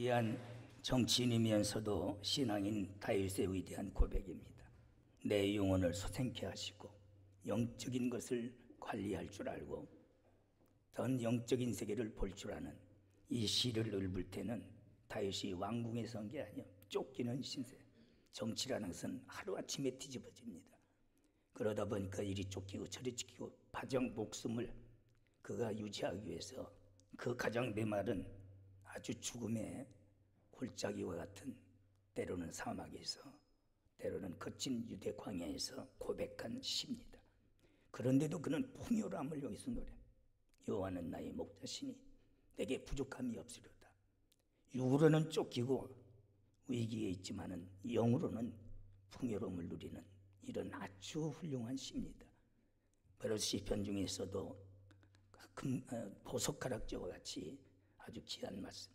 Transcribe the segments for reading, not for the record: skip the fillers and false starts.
위대한 정치인이면서도 신앙인 다윗의 위대한 고백입니다. 내 영혼을 소생케 하시고 영적인 것을 관리할 줄 알고 전 영적인 세계를 볼 줄 아는 이 시를 읊을 때는 다윗이 왕궁에서 한 게 아니요 쫓기는 신세. 정치라는 것은 하루아침에 뒤집어집니다. 그러다 보니까 이리 쫓기고 저리 쫓기고 가정 목숨을 그가 유지하기 위해서 그 가장 메마른 아주 죽음의 골짜기와 같은 때로는 사막에서 때로는 거친 유대 광야에서 고백한 시입니다. 그런데도 그는 풍요로함을 여기서 노래. 여호와는 나의 목자시니 내게 부족함이 없으리로다. 육으로는 쫓기고 위기에 있지만은 영으로는 풍요로움을 누리는 이런 아주 훌륭한 시입니다. 바로 시편 중에서도 보석가락지와 같이 아주 귀한 말씀.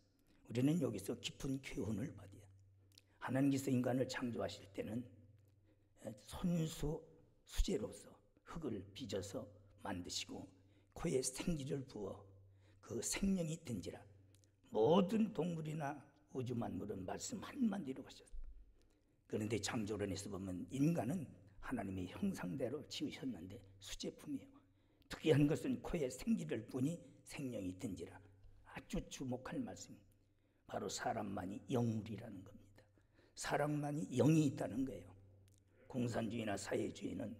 우리는 여기서 깊은 교훈을 받아요. 하나님께서 인간을 창조하실 때는 손수 수제로서 흙을 빚어서 만드시고 코에 생기를 부어 그 생명이 든지라. 모든 동물이나 우주 만물은 말씀 한마디로 하셨어요. 그런데 창조론에서 보면 인간은 하나님의 형상대로 지으셨는데 수제품이에요. 특이한 것은 코에 생기를 부니 생명이 든지라. 아주 주목할 말씀입니다. 바로 사람만이 영물이라는 겁니다. 사람만이 영이 있다는 거예요. 공산주의나 사회주의는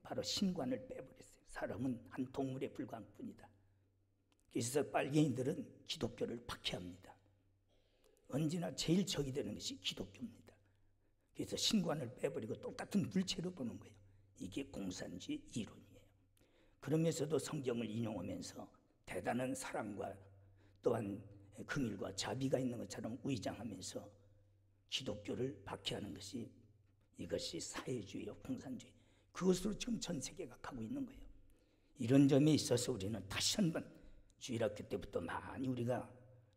바로 신관을 빼버렸어요. 사람은 한 동물에 불과한 뿐이다. 그래서 빨갱이들은 기독교를 박해합니다. 언제나 제일 적이 되는 것이 기독교입니다. 그래서 신관을 빼버리고 똑같은 물체로 보는 거예요. 이게 공산주의 이론이에요. 그러면서도 성경을 인용하면서 대단한 사랑과 또한 긍휼과 자비가 있는 것처럼 위장하면서 기독교를 박해하는 것이 이것이 사회주의요 공산주의. 그것으로 지금 전 세계가 가고 있는 거예요. 이런 점에 있어서 우리는 다시 한번 주일학교 때부터 많이 우리가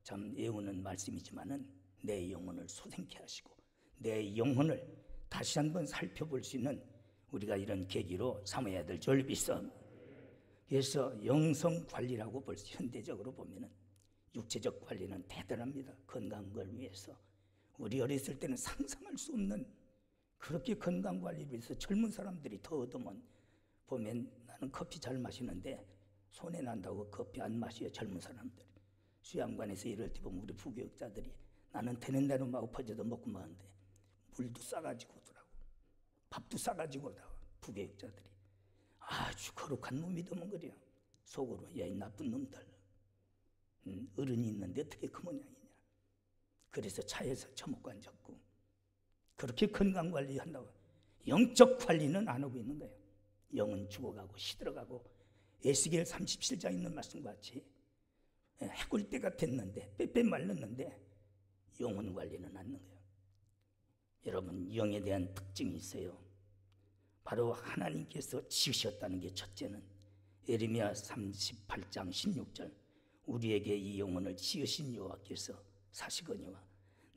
참 외우는 말씀이지만은 내 영혼을 소생케 하시고 내 영혼을 다시 한번 살펴볼 수 있는 우리가 이런 계기로 삼아야 될 절비싸움. 그래서 영성 관리라고 볼 수 현대적으로 보면은 육체적 관리는 대단합니다. 건강한 걸 위해서. 우리 어렸을 때는 상상할 수 없는 그렇게 건강 관리를 위해서 젊은 사람들이 더 얻으면 보면 나는 커피 잘 마시는데 손해 난다고 커피 안 마셔요. 젊은 사람들. 수양관에서 이럴 때 보면 우리 부교육자들이 나는 되는 대로 막 엎어져도 먹고 마는데 물도 싸가지고 오더라고. 밥도 싸가지고 오더라고. 부교육자들이. 아주 거룩한 놈이 드문거려. 속으로 야 이 나쁜 놈들. 어른이 있는데 어떻게 그 모양이냐. 그래서 차에서 처먹고 앉았고 그렇게 건강관리한다고. 영적 관리는 안 하고 있는 거예요. 영은 죽어가고 시들어가고 에스겔 37장 있는 말씀과 같이 해골 때가 됐는데 빼빼 말랐는데 영혼 관리는 안 하는 거예요. 여러분 영에 대한 특징이 있어요. 바로 하나님께서 지으셨다는 게 첫째는 예레미야 38장 16절 우리에게 이 영혼을 지으신 여호와께서 사시거니와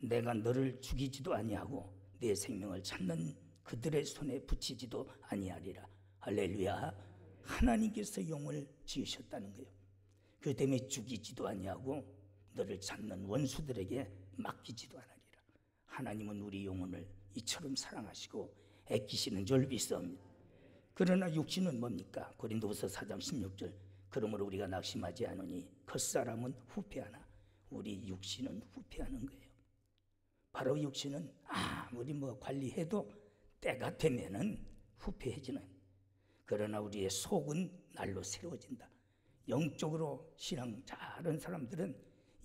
내가 너를 죽이지도 아니하고 내 생명을 찾는 그들의 손에 붙이지도 아니하리라. 할렐루야. 하나님께서 영을 지으셨다는 거예요. 그 때문에 죽이지도 아니하고 너를 찾는 원수들에게 맡기지도 않으리라. 하나님은 우리 영혼을 이처럼 사랑하시고 애끼시는 줄 믿습니다. 그러나 육신은 뭡니까? 고린도후서 4장 16절 그러므로 우리가 낙심하지 않으니 겉사람은 후패하나 우리 육신은 후패하는 거예요. 바로 육신은 아무리 관리해도 때가 되면은 후패해지는. 그러나 우리의 속은 날로 새로워진다. 영적으로 신앙 잘하는 사람들은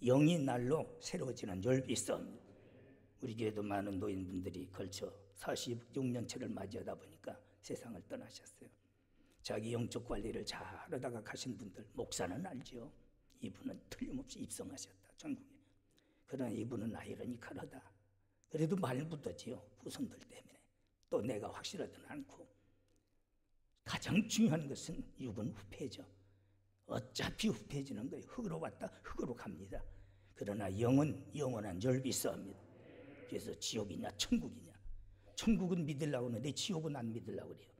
영이 날로 새로워지는 줄 믿습니다. 우리 교회도 많은 노인분들이 걸쳐 46년째를 맞이하다 보니까 세상을 떠나셨어요. 자기 영적 관리를 잘하다가 가신 분들 목사는 알죠. 이분은 틀림없이 입성하셨다 전국에. 그러나 이분은 아이러니컬하다. 그래도 말 못하지요. 후손들 때문에. 또 내가 확실하지는 않고. 가장 중요한 것은 육은 후패죠. 어차피 후패지는 거예요. 흙으로 왔다 흙으로 갑니다. 그러나 영은 영원한 줄 믿습니다. 그래서 지옥이냐 천국이냐. 천국은 믿으려고 하는데 지옥은 안 믿으려고 그래요.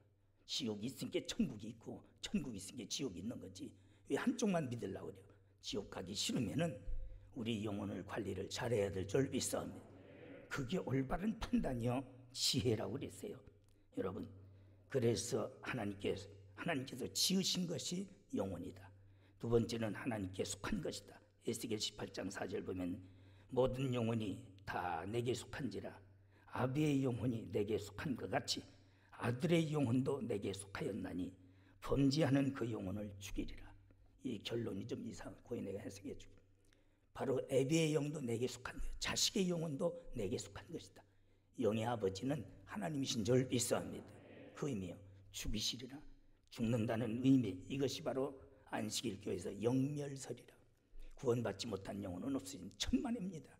지옥이 있으니까 천국이 있고 천국이 있으니까 지옥이 있는 거지. 왜 한쪽만 믿으려고 그래요. 지옥 가기 싫으면은 우리 영혼을 관리를 잘해야 될 줄 믿사옵니다. 그게 올바른 판단이요 지혜라고 그랬어요. 여러분, 그래서 하나님께서 지으신 것이 영혼이다. 두 번째는 하나님께 속한 것이다. 에스겔 18장 4절 보면 모든 영혼이 다 내게 속한지라 아비의 영혼이 내게 속한 것 같이 아들의 영혼도 내게 속하였나니 범죄하는 그 영혼을 죽이리라. 이 결론이 좀 이상하고 내가 해석해 주고, 바로 아비의 영도 내게 속한 것, 자식의 영혼도 내게 속한 것이다. 영의 아버지는 하나님이신 줄 믿사옵니다. 그 의미요 죽이시리라. 죽는다는 의미, 이것이 바로 안식일 교회에서 영멸설이라. 구원받지 못한 영혼은 없으니 천만입니다.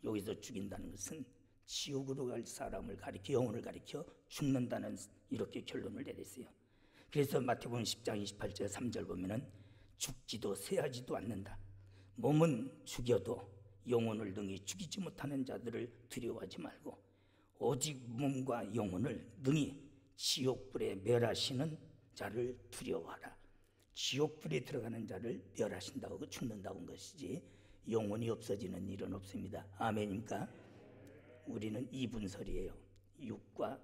여기서 죽인다는 것은 지옥으로 갈 사람을 가리켜, 영혼을 가리켜 죽는다는, 이렇게 결론을 내렸어요. 그래서 마태복음 10장 28절 3절 보면은 죽지도 쇠하지도 않는다. 몸은 죽여도 영혼을 능히 죽이지 못하는 자들을 두려워하지 말고 오직 몸과 영혼을 능히 지옥불에 멸하시는 자를 두려워하라. 지옥불에 들어가는 자를 멸하신다고, 죽는다고 한 것이지 영혼이 없어지는 일은 없습니다. 아멘입니까? 우리는 이분설이에요. 육과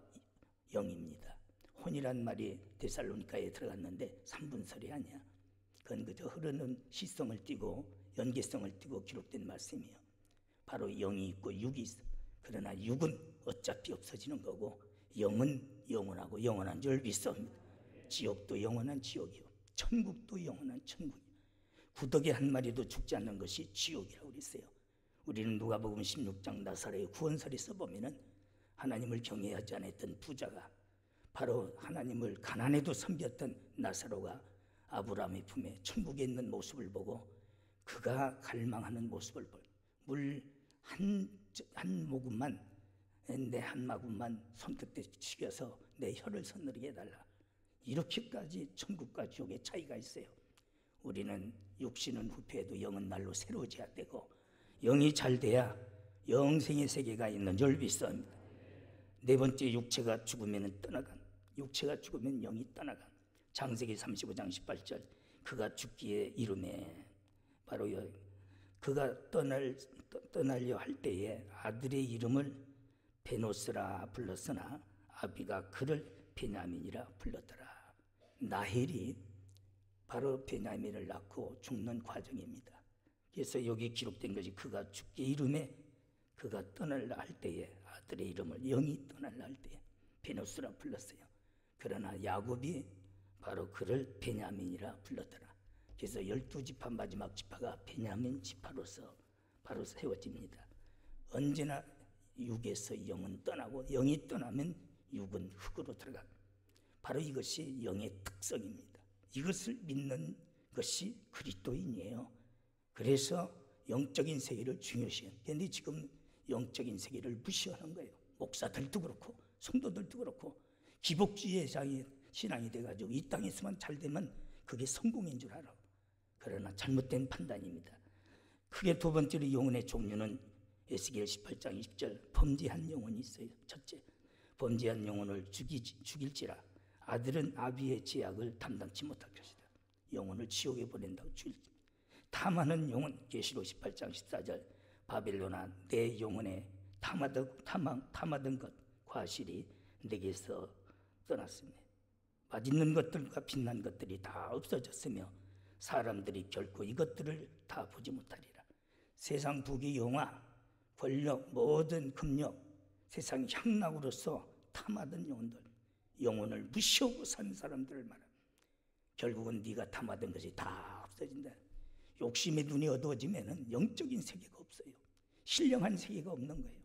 영입니다. 혼이란 말이 데살로니가에 들어갔는데 3분설이 아니야. 그건 그저 흐르는 시성을 띠고 연계성을 띠고 기록된 말씀이에요. 바로 영이 있고 육이 있어. 그러나 육은 어차피 없어지는 거고 영은 영원하고 영원한 줄 믿습니다. 지옥도 영원한 지옥이요, 천국도 영원한 천국이요. 구더기 한 마리도 죽지 않는 것이 지옥이라고 그랬어요. 우리는 누가복음 16장 나사로의 구원설에 써보면은 하나님을 경외하지 않았던 부자가, 바로 하나님을 가난에도 섬겼던 나사로가 아브라함의 품에 천국에 있는 모습을 보고 그가 갈망하는 모습을 보고 물 한 모금만, 내 한 마금만 손끝에 치겨서 내 혀를 서늘하게 해달라. 이렇게까지 천국과 지옥의 차이가 있어요. 우리는 육신은 후패해도 영은 날로 새로워져야 되고 영이 잘 돼야 영생의 세계가 있는 줄 믿습니다. 네 번째, 육체가 죽으면 떠나간, 육체가 죽으면 영이 떠나간. 창세기 35장 18절 그가 죽기에 이르매, 바로 그가 떠나려 할 때에 아들의 이름을 베노스라 불렀으나 아비가 그를 베냐민이라 불렀더라. 나헬이 바로 베냐민을 낳고 죽는 과정입니다. 그래서 여기 기록된 것이 그가 죽기에 이르매, 그가 떠날라 할 때에 아들의 이름을, 영이 떠날라 할 때에 베노스라 불렀어요. 그러나 야곱이 바로 그를 베냐민이라 불렀더라. 그래서 12지파 마지막 지파가 베냐민 지파로서 바로 세워집니다. 언제나 육에서 영은 떠나고 영이 떠나면 육은 흙으로 들어가. 바로 이것이 영의 특성입니다. 이것을 믿는 것이 그리스도인이에요. 그래서 영적인 세계를 중요시해요. 그런데 지금 영적인 세계를 무시하는 거예요. 목사들도 그렇고 성도들도 그렇고 기복주의 신앙이 돼가지고 이 땅에서만 잘 되면 그게 성공인 줄 알아. 그러나 잘못된 판단입니다. 크게 두 번째로 영혼의 종류는 에스겔 18장 20절 범죄한 영혼이 있어요. 첫째, 범죄한 영혼을 죽일지라 아들은 아비의 죄악을 담당치 못할 것이다. 영혼을 지옥에 보낸다고 죽일지. 탐하는 영혼, 계시록 18장 14절 바벨론아 내 영혼에 탐하던 것 과실이 내게서 떠났으며 맛있는 것들과 빛난 것들이 다 없어졌으며 사람들이 결코 이것들을 다 보지 못하리라. 세상 부귀 영화 권력 모든 금력 세상 향락으로서 탐하던 영혼들, 영혼을 무시하고 산 사람들을 말합니다. 결국은 네가 탐하던 것이 다 없어진다. 욕심의 눈이 어두워지면 영적인 세계가 없어요. 신령한 세계가 없는 거예요.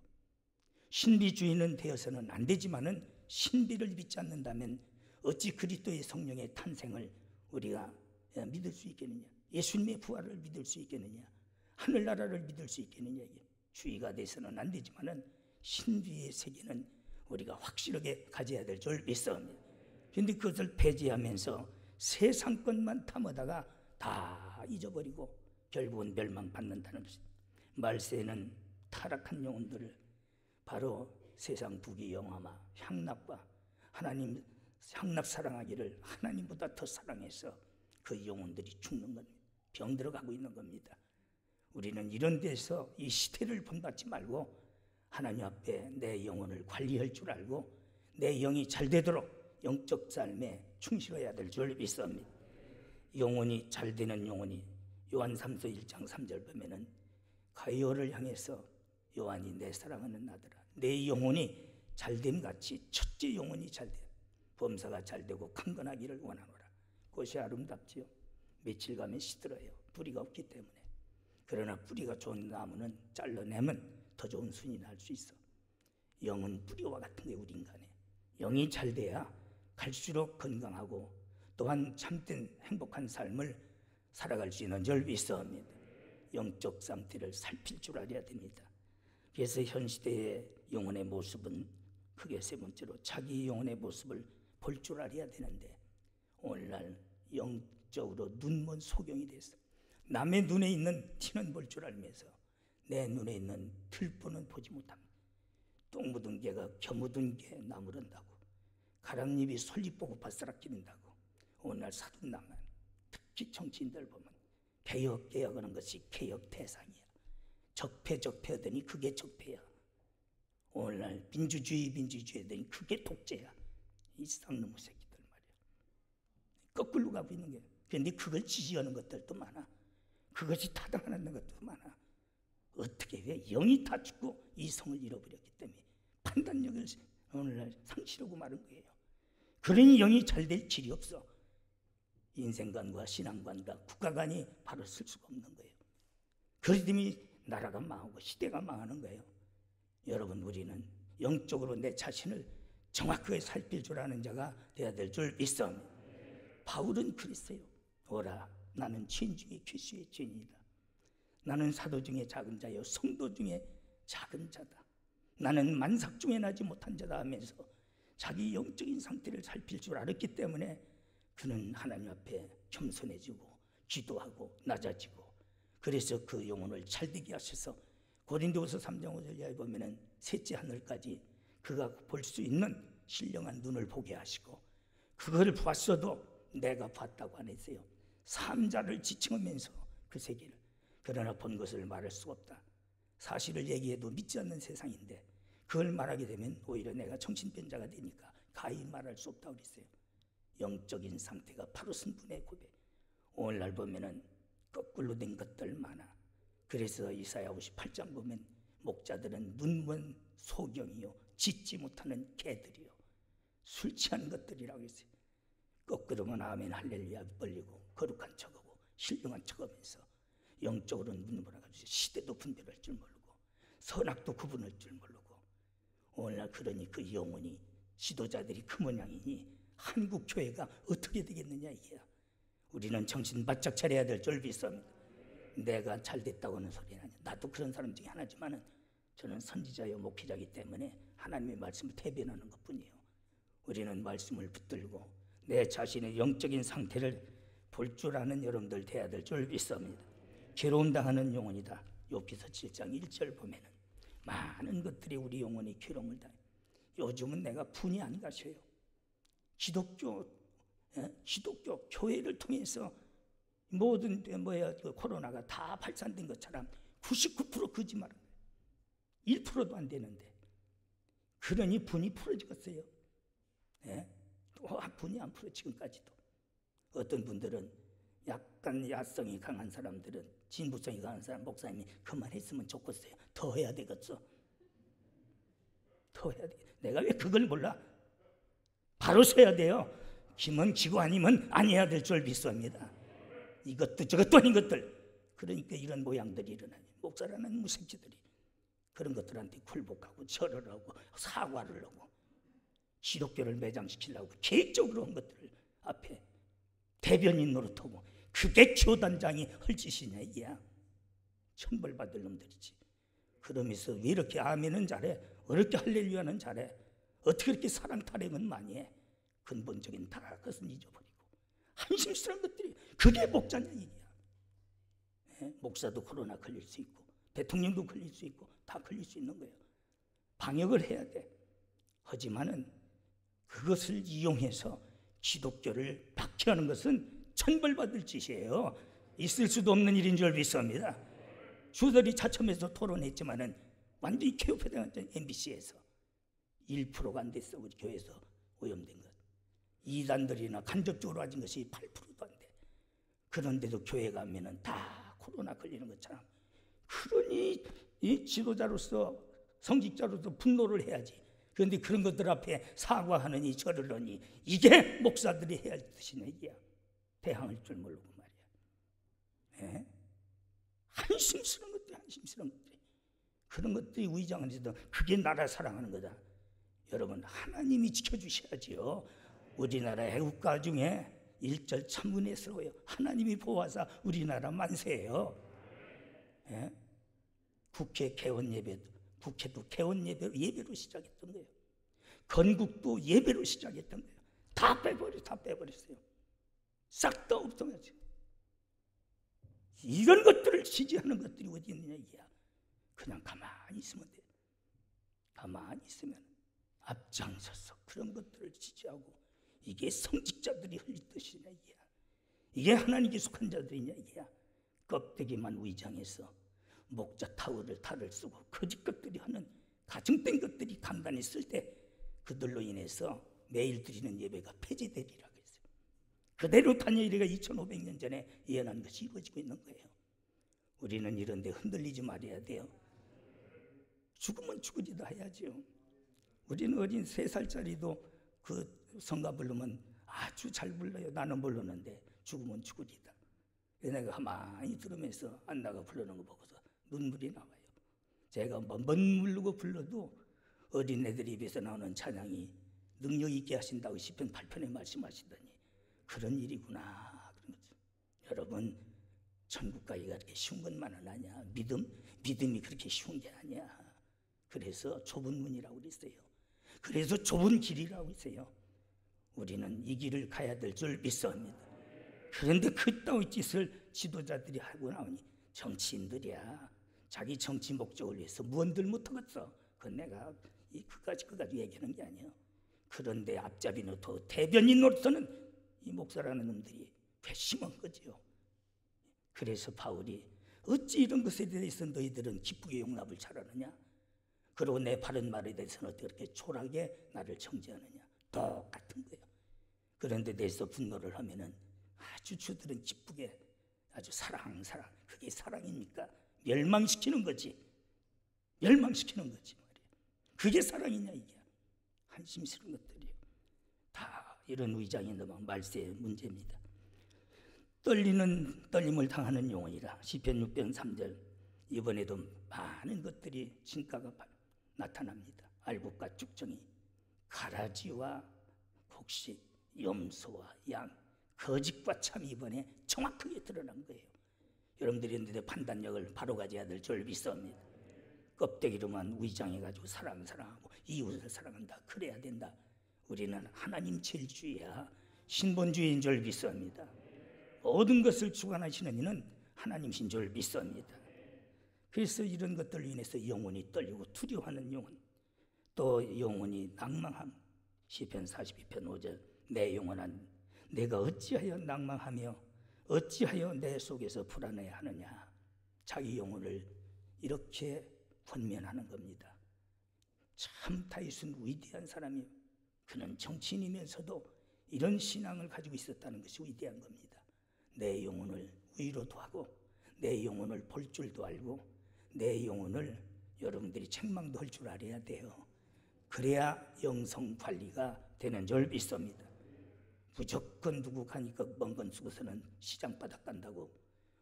신비주의는 되어서는 안 되지만은 신비를 믿지 않는다면 어찌 그리스도의 성령의 탄생을 우리가 믿을 수 있겠느냐? 예수님의 부활을 믿을 수 있겠느냐? 하늘나라를 믿을 수 있겠느냐? 주의가 돼서는 안 되지만은 신비의 세계는 우리가 확실하게 가져야 될 줄 믿습니다. 그런데 그것을 배제하면서 세상 것만 탐하다가 다 잊어버리고 결국은 멸망받는다는 것입니다. 말세는 타락한 영혼들을 바로 세상 부귀 영화와 향락과 하나님 향락 사랑하기를 하나님보다 더 사랑해서 그 영혼들이 죽는 겁니다. 병들어가고 있는 겁니다. 우리는 이런 데서 이 시대를 본받지 말고 하나님 앞에 내 영혼을 관리할 줄 알고 내 영이 잘 되도록 영적 삶에 충실해야 될 줄 믿습니다. 영혼이 잘 되는 영혼이 요한 3서 1장 3절 보면은 가이오를 향해서 요한이 내 사랑하는 아들아 내 영혼이 잘됨 같이 첫째 영혼이 잘돼 범사가 잘되고 강건하기를 원하노라. 그것이 아름답지요. 며칠 가면 시들어요. 뿌리가 없기 때문에. 그러나 뿌리가 좋은 나무는 잘라내면 더 좋은 순이 날 수 있어. 영은 뿌리와 같은 게 우리 인간에. 영이 잘 돼야 갈수록 건강하고 또한 참된 행복한 삶을 살아갈 수 있는 줄 믿습니다. 영적 상태를 살필 줄 알아야 됩니다. 그래서 현 시대의 영혼의 모습은 크게 세 번째로 자기 영혼의 모습을 볼 줄 알아야 되는데 오늘날 영적으로 눈먼 소경이 됐어. 남의 눈에 있는 티는 볼 줄 알면서 내 눈에 있는 들보는 보지 못합니다. 똥 묻은 개가 겨 묻은 개 나무른다고 가랑잎이 솔잎 보고 바스락 기른다고 오늘날 사돈남만 특히 정치인들 보면 개혁하는 것이 개혁 대상이야. 적폐하더니 그게 적폐야. 오늘날 민주주의 하더니 그게 독재야. 이 쌍놈의 새끼들 말이야. 거꾸로 가고 있는 거야. 그런데 그걸 지지하는 것들도 많아. 그것이 타당하는 것도 많아. 어떻게 왜 영이 다 죽고 이성을 잃어버렸기 때문에 판단력을 오늘날 상실하고 마른 거예요. 그러니 영이 잘 될 길이 없어. 인생관과 신앙관과 국가관이 바로 쓸 수가 없는 거예요. 그렇기 때문에 나라가 망하고 시대가 망하는 거예요. 여러분 우리는 영적으로 내 자신을 정확하게 살필 줄 아는 자가 되어야 될 줄 믿습니다. 바울은 그랬어요. 오라 나는 죄인 중에 괴수의 죄인이다. 나는 사도 중에 작은 자요 성도 중에 작은 자다. 나는 만삭 중에 나지 못한 자다 하면서 자기 영적인 상태를 살필 줄 알았기 때문에 그는 하나님 앞에 겸손해지고 기도하고 낮아지고 그래서 그 영혼을 잘되게 하셔서 고린도후서 3장 5절에 보면은 셋째 하늘까지 그가 볼 수 있는 신령한 눈을 보게 하시고 그거를 봤어도 내가 봤다고 안 했어요. 삼자를 지칭하면서 그 세계를 그러나 본 것을 말할 수가 없다. 사실을 얘기해도 믿지 않는 세상인데 그걸 말하게 되면 오히려 내가 정신병자가 되니까 가히 말할 수 없다고 그랬어요. 영적인 상태가 바로 승분의 고백. 오늘날 보면은 거꾸로 된 것들 많아. 그래서 이사야 58장 보면 목자들은 눈먼 소경이요 짖지 못하는 개들이요 술 취한 것들이라고 했어요. 거꾸로면 아멘 할렐루야 벌리고 거룩한 척하고 신령한 척하면서 영적으로는 눈물어가지고 시대도 분별할 줄 모르고 선악도 구분할 줄 모르고 오늘날 그러니 그 영혼이 지도자들이 그 모양이니 한국 교회가 어떻게 되겠느냐 이게야. 우리는 정신 바짝 차려야 될 줄 믿습니다. 내가 잘 됐다고 하는 소리는 아니야. 나도 그런 사람 중에 하나지만은 저는 선지자요 목회자이기 때문에 하나님의 말씀을 대변하는 것뿐이에요. 우리는 말씀을 붙들고 내 자신의 영적인 상태를 볼 줄 아는 여러분들 돼야 될 줄 믿습니다. 괴로움 당하는 영혼이다. 욥기서 7장 1절 보면은 많은 것들이 우리 영혼이 괴로움을 당해요. 요즘은 내가 분이 안 가셔요. 기독교 교회를 통해서 모든 그 코로나가 다 발산된 것처럼 99% 거짓말은 1%도 안 되는데 그러니 분이 풀어지겠어요. 또 분이 안 풀어 지금까지도. 어떤 분들은 약간 야성이 강한 사람들은 진부성이 강한 사람 목사님이 그만했으면 좋겠어요. 더 해야 되겠어. 더 해야 돼. 내가 왜 그걸 몰라? 바로 서야 돼요. 기면 기고 아니면 아니어야 될 줄 믿습니다. 이것도 저것도 아닌 것들. 그러니까 이런 모양들이 일어나요. 목사라는 무색지들이 그런 것들한테 굴복하고 절을 하고 사과를 하고 기독교를 매장시키려고 계획적으로 한 것들 앞에 대변인 노릇하고 그게 교단장이 할 짓이냐 이게야. 천벌받을 놈들이지. 그러면서 왜 이렇게 아멘은 잘해? 어렵게 할렐루야는 잘해? 어떻게 이렇게 사랑 타령은 많이 해? 근본적인 다 그것은 잊어버리고 한심스러운 것들이 그게 목자냐 이게야. 목사도 코로나 걸릴 수 있고 대통령도 걸릴 수 있고 다 걸릴 수 있는 거예요. 방역을 해야 돼. 하지만은 그것을 이용해서 기독교를 박해하는 것은 천벌받을 짓이에요. 있을 수도 없는 일인 줄 믿습니다. 주들이 차첨해서 토론했지만은 완전히 개혁회당했던 MBC에서 1%가 안 됐어. 우리 교회에서 오염된 것. 이단들이나 간접적으로 가진 것이 8%도 안 돼. 그런데도 교회 가면은 다 코로나 걸리는 것처럼. 그러니 이 지도자로서 성직자로서 분노를 해야지. 그런데 그런 것들 앞에 사과하느니 절을 하니 이게 목사들이 해야 할 뜻이네. 이게 대항할 줄 모르고 말이야. 예? 한심스러운 것들이 한심스러운 것들이. 그런 것들이 위장하면서도 그게 나라 사랑하는 거다. 여러분 하나님이 지켜주셔야지요. 우리나라 애국가 중에 1절 참 은혜스러워요. 하나님이 보호하사 우리나라 만세예요. 예? 국회 개원 예배도 국회도 개원 예배로 시작했던 거예요. 건국도 예배로 시작했던 거예요. 다 빼버렸어요. 싹 다 없어졌어요. 이런 것들을 지지하는 것들이 어디 있느냐 이게야. 그냥 가만히 있으면 돼. 가만히 있으면 앞장서서 그런 것들을 지지하고 이게 성직자들이 흘릴 뜻이냐 이게야. 이게 하나님께 속한 자들이냐 이게야. 껍데기만 위장해서 목자 탈을 쓰고 거짓 것들이 하는 가증된 것들이 간단히 쓸 때 그들로 인해서 매일 드리는 예배가 폐지되리라 그랬어요. 그대로 다니엘이가 2500년 전에 예언한 것이 이루어지고 있는 거예요. 우리는 이런 데 흔들리지 말아야 돼요. 죽으면 죽으리다 해야죠. 우리는 어린 3살짜리도 그 성가 부르면 아주 잘 불러요. 나는 모르는데 죽으면 죽으리다. 내가 가만히 들으면서 안나가 부르는 거 보고서 눈물이 나와요. 제가 멋모르고 불러도 어린애들 입에서 나오는 찬양이 능력 있게 하신다고 시편 8편에 말씀하시더니 그런 일이구나. 그런 거죠. 여러분 천국 가기가 그렇게 쉬운 것만은 아니야. 믿음이 그렇게 쉬운 게 아니야. 그래서 좁은 문이라고 그랬어요. 그래서 좁은 길이라고 했어요. 우리는 이 길을 가야 될 줄 믿습니다. 그런데 그따위 짓을 지도자들이 하고 나오니 정치인들이야. 자기 정치 목적을 위해서 무언들 못하겠어. 그건 내가 그까지 얘기하는 게 아니에요. 그런데 앞잡이 노릇 대변인 노릇서는 이 목사라는 놈들이 괘씸한 거지요. 그래서 바울이 어찌 이런 것에 대해서 너희들은 기쁘게 용납을 잘하느냐. 그리고 내 바른 말에 대해서는 어떻게 그렇게 초라하게 나를 정죄하느냐. 똑같은 거예요. 그런데 대해서 분노를 하면은 아주 주들은 기쁘게 아주 사랑 그게 사랑입니까? 멸망시키는 거지 말이야. 그게 사랑이냐 이게. 한심스러운 것들이에요. 다 이런 위장이 너무 말세의 문제입니다. 떨림을 당하는 영혼이라. 시편 6편 3절. 이번에도 많은 것들이 진가가 나타납니다. 알곡과 쭉정이, 가라지와 곡식, 염소와 양, 거짓과 참이 이번에 정확하게 드러난 거예요. 여러분들이 있는데 판단력을 바로 가져야 될 줄 믿습니다. 껍데기로만 위장해가지고 사랑하고 이웃을 사랑한다. 그래야 된다. 우리는 하나님 제일주의야. 신본주의인 줄 믿습니다. 모든 것을 주관하시는 이는 하나님신 줄 믿습니다. 그래서 이런 것들로 인해서 영혼이 떨리고 두려워하는 영혼, 또 영혼이 낭망함. 시편 42편 5절. 내 영혼아 내가 어찌하여 낭망하며 어찌하여 내 속에서 불안해하느냐. 자기 영혼을 이렇게 권면하는 겁니다. 참 다윗은 위대한 사람이에요. 그는 정치인이면서도 이런 신앙을 가지고 있었다는 것이 위대한 겁니다. 내 영혼을 위로도 하고 내 영혼을 볼 줄도 알고 내 영혼을 여러분들이 책망도 할 줄 알아야 돼요. 그래야 영성 관리가 되는 줄 믿습니다. 무조건 누구 가니까 먼 건 쓰고서는 시장 바닥 간다고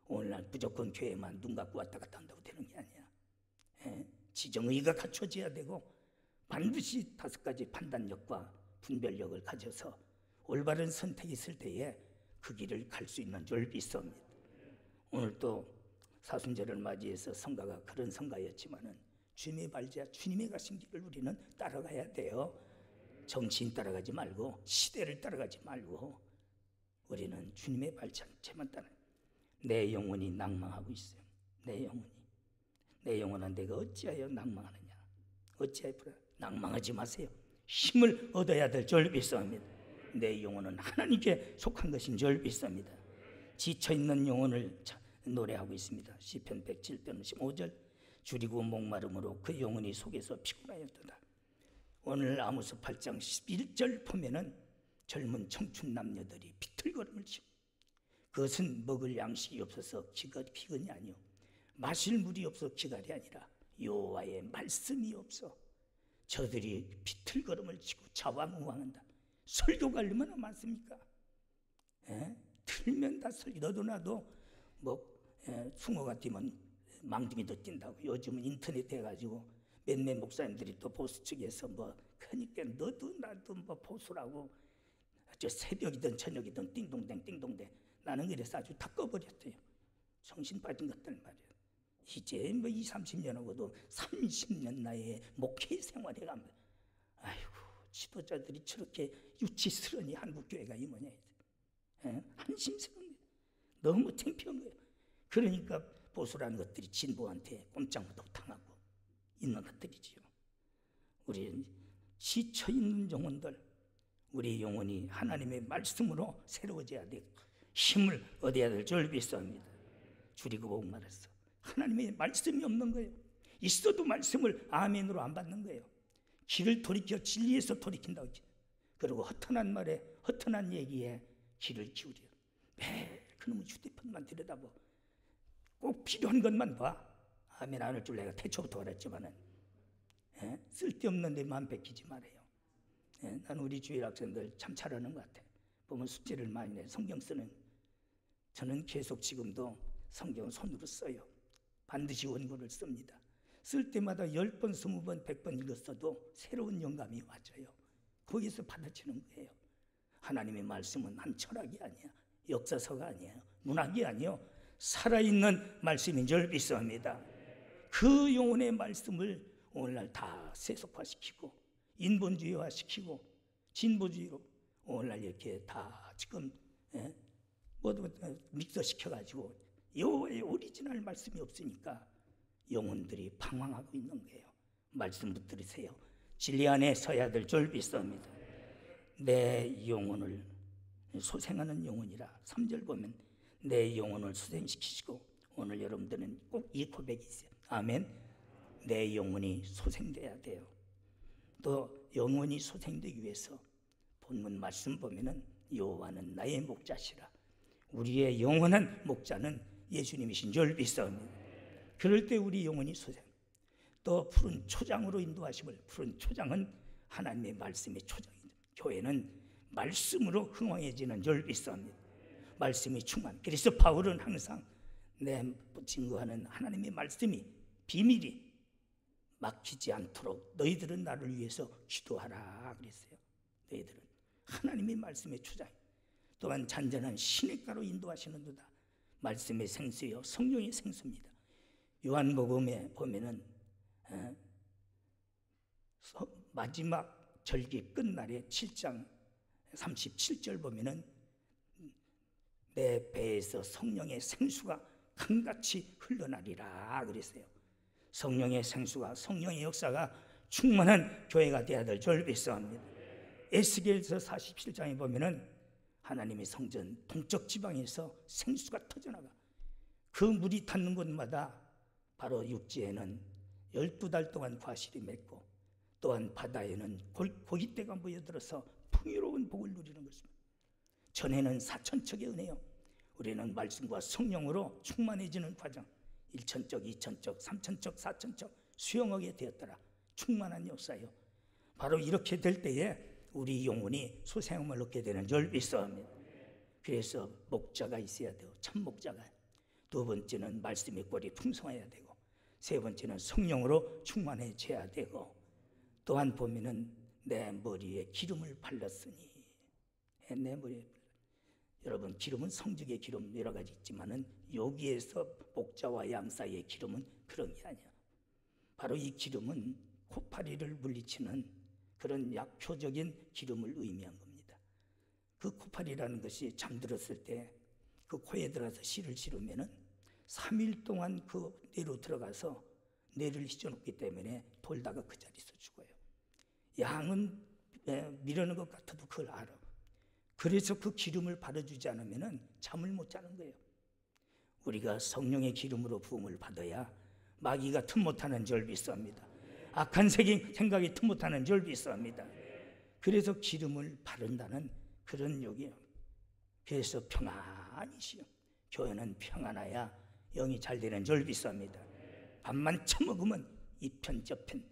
오늘날 무조건 교회만 눈 감고 왔다 갔다 한다고 되는 게 아니야. 지정의가 갖춰져야 되고 반드시 5가지 판단력과 분별력을 가져서 올바른 선택이 있을 때에 그 길을 갈 수 있는 줄 믿습니다. 오늘 또 사순절을 맞이해서 성가가 그런 성가였지만은 주님의 발자, 주님의 가신 길을 우리는 따라가야 돼요. 정치인 따라가지 말고 시대를 따라가지 말고 우리는 주님의 발자취만 따라. 내 영혼이 낭망하고 있어요. 내 영혼아 내가 어찌하여 낭망하느냐. 어찌하여 낭망하지 마세요. 힘을 얻어야 될 줄 믿습니다. 내 영혼은 하나님께 속한 것인 줄 믿습니다. 지쳐있는 영혼을 노래하고 있습니다. 시편 107편 15절 줄이고 목마름으로 그 영혼이 속에서 피곤하였도다. 오늘 아모스 8장 11절 보면은 젊은 청춘 남녀들이 비틀거림을 치고 그것은 먹을 양식이 없어서 기근이 아니요 마실 물이 없어 기갈이 아니라 여호와의 말씀이 없어 저들이 비틀거림을 치고 자왕우왕한다. 설교가 얼마나 많습니까? 들면 다 설교. 너도 나도 숭어가 뛰면 망둥이도 뛴다고. 요즘은 인터넷 해가지고 몇몇 목사님들이 또 보수 측에서 그러니까 너도 나도 보수라고 저 새벽이든 저녁이든 띵동댕 띵동댕. 나는 그래서 아주 다 꺼버렸대요. 정신 빠진 것들 말이에요. 이제 20, 30년 하고도 30년 나이에 목회 생활해가면 아이고 지도자들이 저렇게 유치스러니 한국교회가 이 뭐냐 한심스러운 너무 창피한 거예요. 그러니까 보수라는 것들이 진보한테 꼼짝도 당하고 있는 것들이지요. 우리 지쳐있는 영혼들, 우리 영혼이 하나님의 말씀으로 새로워져야 되고 힘을 얻어야 될 줄 믿습니다. 줄이고 목말랐어. 하나님의 말씀이 없는 거예요. 있어도 말씀을 아멘으로 안 받는 거예요. 길을 돌이켜 진리에서 돌이킨다고. 그리고 허탄한 말에 허탄한 얘기에 귀를 기울여. 매일 그놈의 휴대폰만 들여다보. 꼭 필요한 것만 봐. 아멘 안 할 줄 내가 태초부터 그랬지만은 쓸데없는 데만 베끼지 말아요. 난 우리 주일 학생들 참 잘하는 것 같아. 보면 숙제를 많이 내. 성경 쓰는. 저는 계속 지금도 성경 손으로 써요. 반드시 원고를 씁니다. 쓸 때마다 10번, 20번, 100번 읽었어도 새로운 영감이 와져요. 거기서 받아치는 거예요. 하나님의 말씀은 한 철학이 아니야. 역사서가 아니에요. 문학이 아니요. 살아있는 말씀인 줄 믿습니다. 그 영혼의 말씀을 오늘날 다 세속화시키고 인본주의화시키고 진보주의로 오늘날 이렇게 다 지금 모두 믹서시켜가지고 여호와의 오리지널 말씀이 없으니까 영혼들이 방황하고 있는 거예요. 말씀 붙들으세요. 진리 안에 서야 될 줄 믿습니다. 내 영혼을 소생하는 영혼이라 3절 보면 내 영혼을 소생시키시고 오늘 여러분들은 꼭 이 고백이 있어요. 아멘. 내 영혼이 소생돼야 돼요. 또 영혼이 소생되기 위해서 본문 말씀 보면은 여호와는 나의 목자시라. 우리의 영원한 목자는 예수님이신 줄 믿습니다. 그럴 때 우리 영혼이 소생. 또 푸른 초장으로 인도하심을. 푸른 초장은 하나님의 말씀의 초장이죠. 교회는 말씀으로 흥왕해지는 줄 믿습니다. 말씀이 충만. 그래서 바울은 항상 내 증거하는 하나님의 말씀이 비밀이 막히지 않도록 너희들은 나를 위해서 기도하라 그랬어요. 너희들은 하나님의 말씀의 초장. 또한 잔잔한 시냇가로 인도하시는도다. 말씀의 생수요 성령의 생수입니다. 요한복음에 보면은 마지막 절기 끝날에 7장 37절 보면은 내 배에서 성령의 생수가 강같이 흘러나리라 그랬어요. 성령의 생수가 성령의 역사가 충만한 교회가 되어야 될 줄 믿습니다. 에스겔서 47장에 보면은 하나님의 성전 동쪽 지방에서 생수가 터져나가. 그 물이 닿는 곳마다 바로 육지에는 12달 동안 과실이 맺고 또한 바다에는 고깃대가 모여들어서 풍요로운 복을 누리는 것입니다. 전에는 4천척의 은혜요. 우리는 말씀과 성령으로 충만해지는 과정. 1천척, 2천척, 3천척, 4천척 수용하게 되었더라. 충만한 역사요. 바로 이렇게 될 때에 우리 영혼이 소생함을 얻게 되는 줄 믿습니다. 그래서 목자가 있어야 돼요. 참 목자가. 두 번째는 말씀의 꼴이 풍성해야 되고 세 번째는 성령으로 충만해져야 되고 또한 보면은 내 머리에 기름을 발랐으니 내 머리에 여러분 기름은 성적의 기름 여러 가지 있지만은 여기에서 목자와 양 사이의 기름은 그런 게 아니야. 바로 이 기름은 코파리를 물리치는 그런 약효적인 기름을 의미한 겁니다. 그 코파리라는 것이 잠들었을 때 그 코에 들어가서 씨를 지르면은 3일 동안 그 뇌로 들어가서 뇌를 휘저놓기 때문에 돌다가 그 자리에서 죽어요. 양은 미려는 것 같아도 그걸 알아. 그래서 그 기름을 바르주지 않으면은 잠을 못 자는 거예요. 우리가 성령의 기름으로 부음을 받아야 마귀가 틈 못하는 줄 믿습니다. 악한 생각이 틈 못하는 줄 믿습니다. 그래서 기름을 바른다는 그런 욕이에요. 그래서 평안이시요. 교회는 평안해야 영이 잘 되는 줄 믿습니다. 밥만 처먹으면 이편 저편,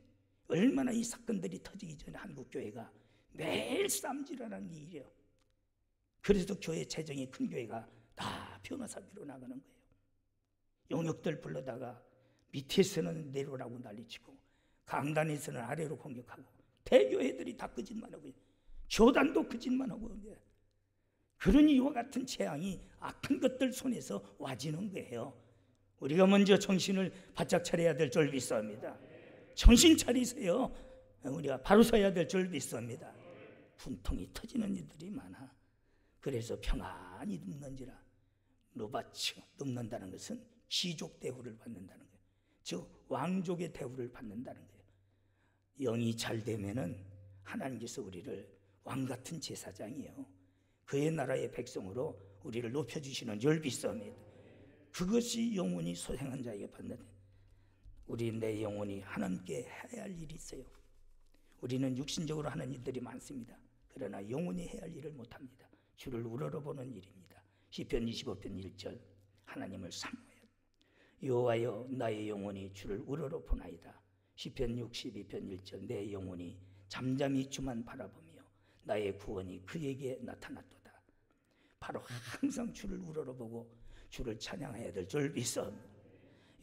얼마나 이 사건들이 터지기 전에 한국 교회가 매일 쌈질하는 일이에요. 그래서 교회 재정이 큰 교회가 다 변호사비로 나가는 거예요. 용역들 불러다가 밑에서는 내려오라고 난리치고 강단에서는 아래로 공격하고 대교회들이 다 그 짓만 하고 교단도 그 짓만 하고 그런 이와 같은 재앙이 악한 것들 손에서 와지는 거예요. 우리가 먼저 정신을 바짝 차려야 될 줄 믿습니다. 정신 차리세요. 우리가 바로 서야 될 줄 믿습니다. 분통이 터지는 일들이 많아. 그래서 평안히 눕는지라. 노바치고 눕는다는 것은 귀족 대우를 받는다는 거예요. 즉 왕족의 대우를 받는다는 거예요. 영이 잘 되면은 하나님께서 우리를 왕같은 제사장이요, 그의 나라의 백성으로 우리를 높여주시는 줄 믿습니다. 그것이 영원히 소생한 자에게 받는, 우리 내 영혼이 하나님께 해야 할 일이 있어요. 우리는 육신적으로 하는 일들이 많습니다. 그러나 영혼이 해야 할 일을 못합니다. 주를 우러러보는 일입니다. 시편 25편 1절 하나님을 사모해요. 여호와여 나의 영혼이 주를 우러러보나이다. 시편 62편 1절 내 영혼이 잠잠히 주만 바라보며 나의 구원이 그에게 나타났도다. 바로 항상 주를 우러러보고 주를 찬양해야 될 줄 믿어.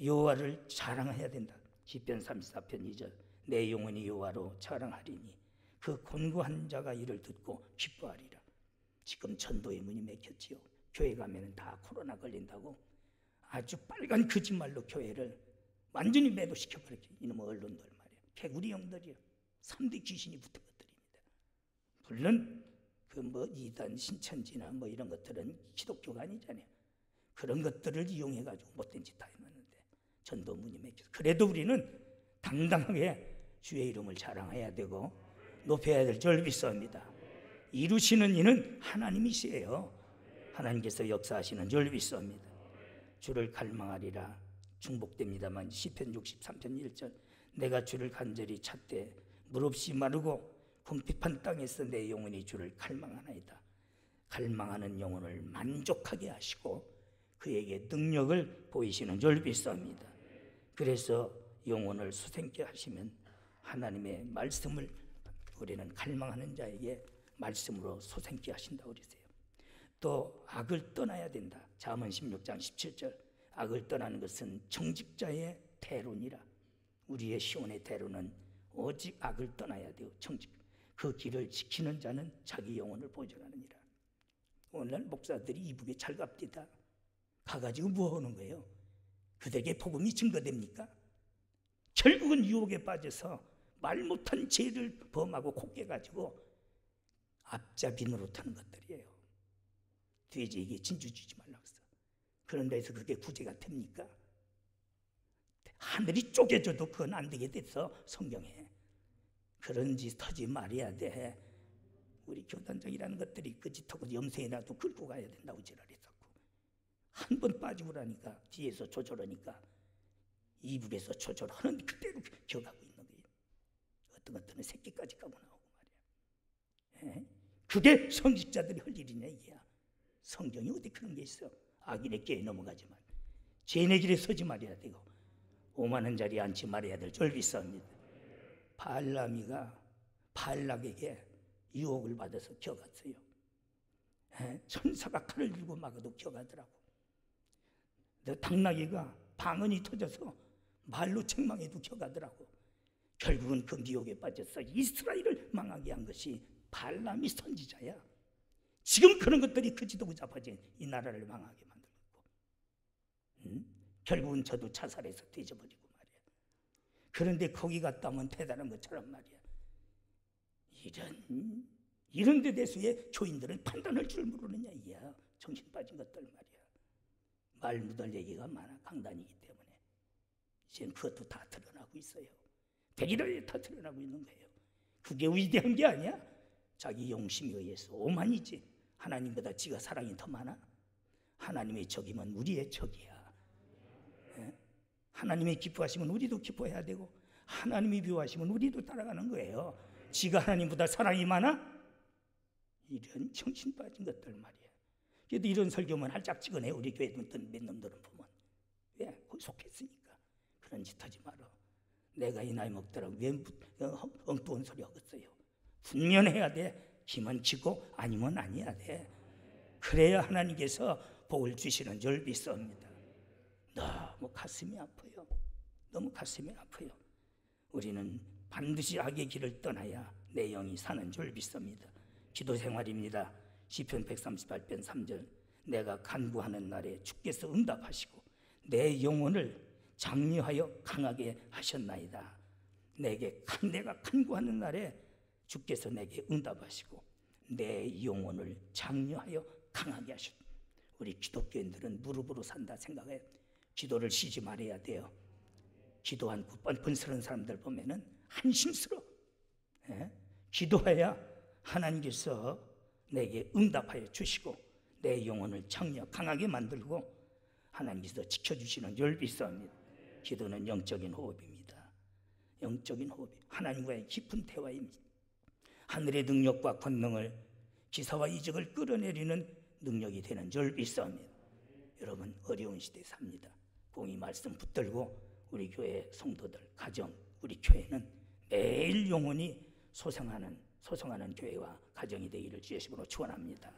여호와를 자랑해야 된다. 시편 34편 2절 내 영혼이 여호와로 자랑하리니 그 곤고한 자가 이를 듣고 기뻐하리라. 지금 전도의 문이 막혔지요. 교회 가면 다 코로나 걸린다고 아주 빨간 거짓말로 교회를 완전히 매도시켜버렸죠. 이놈의 언론들 말이에요. 개구리 형들이요. 3대 귀신이 붙은 것들입니다. 물론 그 뭐 이단 신천지나 뭐 이런 것들은 기독교가 아니잖아요. 그런 것들을 이용해가지고 못된 짓 다 해놨는데 전도 문이 막혀서. 그래도 우리는 당당하게 주의 이름을 자랑해야 되고 높여야 될 줄 믿습니다. 이루시는 이는 하나님이시에요. 하나님께서 역사하시는 줄 믿습니다. 주를 갈망하리라 중복됩니다만 시편 63편 1절 내가 주를 간절히 찾되 물없이 마르고 궁핍한 땅에서 내 영혼이 주를 갈망하나이다. 갈망하는 영혼을 만족하게 하시고 그에게 능력을 보이시는 줄 믿습니다. 그래서 영혼을 수생케 하시면 하나님의 말씀을 우리는 갈망하는 자에게 말씀으로 소생케 하신다고 그러세요. 또 악을 떠나야 된다. 잠언 16장 17절 악을 떠나는 것은 정직자의 대로니라. 우리의 시온의 대로는 오직 악을 떠나야 되고 정직, 그 길을 지키는 자는 자기 영혼을 보존하느니라. 오늘날 목사들이 이북에 잘 갑디다. 가가지고 뭐 하는 거예요? 그들에게 복음이 증거됩니까? 결국은 유혹에 빠져서 말 못한 죄를 범하고 콧게 가지고 앞잡이 노릇하는 것들이에요. 돼지에게 진주 주지 말라고 했어. 그런 데서 그게 구제가 됩니까? 하늘이 쪼개져도 그건 안 되게 됐어. 성경에. 그런 짓 하지 말아야 돼. 우리 교단장이라는 것들이 그 짓하고 염세에라도 끌고 가야 된다고 지랄했었고 한 번 빠지고 나니까 뒤에서 조절하니까 이북에서 조절하는 그대로 기억하고 있는 거예요. 어떤 것들은 새끼까지 까고 나오고 말이야. 그게 성직자들이 할 일이냐 이게야. 성경이 어디 그런 게 있어. 악인의 길에 넘어가지만 죄인의 길에 서지 말아야 되고 오만한 자리에 앉지 말아야 될 줄 믿습니다. 발람이가 발락에게 유혹을 받아서 기어갔어요. 천사가 칼을 들고 막아도 기어가더라고. 당나귀가 방언이 터져서 말로 책망해도 기어가더라고. 결국은 그 미혹에 빠져서 이스라엘을 망하게 한 것이 발람이 선지자야. 지금 그런 것들이 크지도 잡아진 이 나라를 망하게 만들고 결국은 저도 자살해서 뒤져버리고 말이야. 그런데 거기 갔다 오면 대단한 것처럼 말이야. 이런 데 대해서의 교인들은 판단할 줄 모르느냐 이야. 정신 빠진 것들 말이야. 말 묻을 얘기가 많아. 강단이기 때문에 이제는 그것도 다 드러나고 있어요. 백일하에 다 드러나고 있는 거예요. 그게 위대한 게 아니야. 자기 용심에 의해서 오만이지. 하나님보다 지가 사랑이 더 많아? 하나님의 적이면 우리의 적이야. 하나님이 기뻐하시면 우리도 기뻐해야 되고 하나님이 미워하시면 우리도 따라가는 거예요. 지가 하나님보다 사랑이 많아? 이런 정신 빠진 것들 말이야. 그래도 이런 설교만 할짝지근해. 우리 교회 몇 놈들은 보면. 왜? 거기 속했으니까. 그런 짓 하지 마라. 내가 이 나이 먹더라고 왜 엉뚱한 소리 하겠어요. 분명해야 돼. 기면 지고 아니면 아니야 돼. 그래야 하나님께서 복을 주시는 줄 믿습니다. 너무 가슴이 아파요. 너무 가슴이 아파요. 우리는 반드시 악의 길을 떠나야 내 영이 사는 줄 믿습니다. 기도 생활입니다. 시편 138편 3절. 내가 간구하는 날에 주께서 응답하시고 내 영혼을 장려하여 강하게 하셨나이다. 내가 간구하는 날에 주께서 내게 응답하시고 내 영혼을 장려하여 강하게 하셨다. 우리 기독교인들은 무릎으로 산다 생각해. 기도를 쉬지 말아야 돼요. 기도 않고 뻔뻔스러운 사람들 보면은 한심스러워. 기도해야 하나님께서 내게 응답하여 주시고 내 영혼을 장려 강하게 만들고 하나님께서 지켜주시는 줄 믿습니다. 기도는 영적인 호흡입니다. 영적인 호흡, 하나님과의 깊은 대화입니다. 하늘의 능력과 권능을 기사와 이적을 끌어내리는 능력이 되는 줄 믿습니다. 여러분 어려운 시대에 삽니다. 공의 말씀 붙들고 우리 교회 성도들, 가정, 우리 교회는 매일 영혼이 소생하는 교회와 가정이 되기를 주의 이름으로 축원합니다.